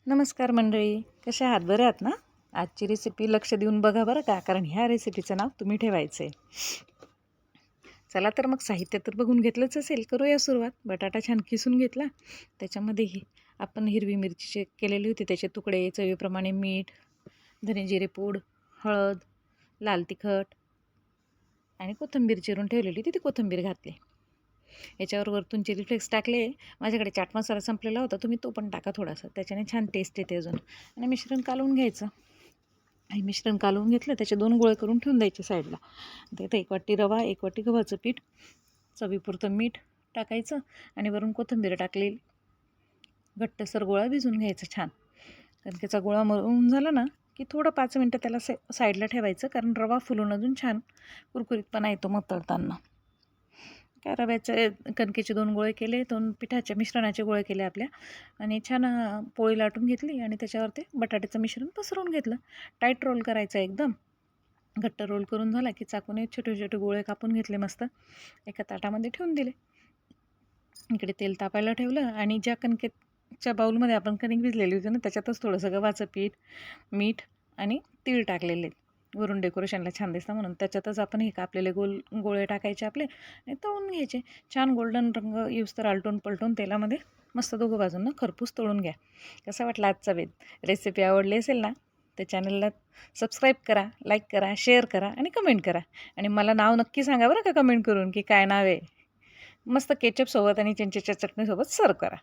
नमस्कार मंडळी, कशा आहात? बरे आहात ना? आजची रेसिपी लक्ष देऊन बघा बरं का, कारण ह्या रेसिपीचं नाव तुम्ही ठेवायचं आहे. चला तर मग साहित्य तर बघून घेतलंच असेल, करूया सुरुवात. बटाटा छान किसून घेतला, त्याच्यामध्ये आपण हिरवी मिरची केलेली होती त्याचे तुकडे, चवीप्रमाणे मीठ, धने जिरे पूड, हळद, लाल तिखट आणि कोथिंबीर चिरून ठेवलेली ती कोथिंबीर घातली. याच्यावर वरतून चिली फ्लेक्स टाकले. माझ्याकडे चाट मसाला संपलेला होता, तुम्ही तो पण टाका थोडासा, त्याच्याने छान टेस्ट येते अजून. आणि मिश्रण कालवून घ्यायचं. आणि मिश्रण कालवून घेतलं, त्याचे 2 गोळे करून ठेवून द्यायचे साईडला. त्यात 1 वाटी रवा, 1 वाटी गव्हाचं पीठ, चवीपुरतं मीठ टाकायचं आणि वरून कोथिंबीर टाकलेली. घट्टसर गोळा भिजून घ्यायचा छान. कणकेचा गोळा मळून झाला ना की थोडं 5 मिनटं त्याला साईडला ठेवायचं, कारण रवा फुलून अजून छान कुरकुरीतपणा येतो मग तळताना. काय रव्याचे कणकेचे 2 गोळे केले, 2 पिठाच्या मिश्रणाचे गोळे केले आपल्या, आणि छान पोळी लाटून घेतली आणि त्याच्यावर ते बटाट्याचं मिश्रण पसरवून घेतलं. टाईट रोल करायचा एकदम. घट्ट रोल करून झाला की चाकूने छोटे छोटे गोळे कापून घेतले, मस्त एका ताटामध्ये ठेवून दिले. इकडे तेल तापायला ठेवलं आणि ज्या कणकेच्या बाऊलमध्ये आपण कणिक भिजलेली होती ना, त्याच्यातच थोडंसं गव्हाचं पीठ, मीठ आणि तीळ टाकलेले वरून डेकोरेशनला छान दिसतं म्हणून. त्याच्यातच आपण हे कापलेले गोळे टाकायचे आपले आणि तळून घ्यायचे. छान गोल्डन रंग येऊस्तर आलटून पलटून तेलामध्ये मस्त दोघं बाजूंना खरपूस तळून घ्या. कसा वाटला आजचा बेत? रेसिपी आवडली असेल ना, तर चॅनलला सबस्क्राईब करा, लाईक करा, शेअर करा आणि कमेंट करा. आणि मला नाव नक्की सांगा बरं का कमेंट करून, की काय नाव आहे. मस्त केचपसोबत आणि चिंचेच्या चटणीसोबत सर्व करा.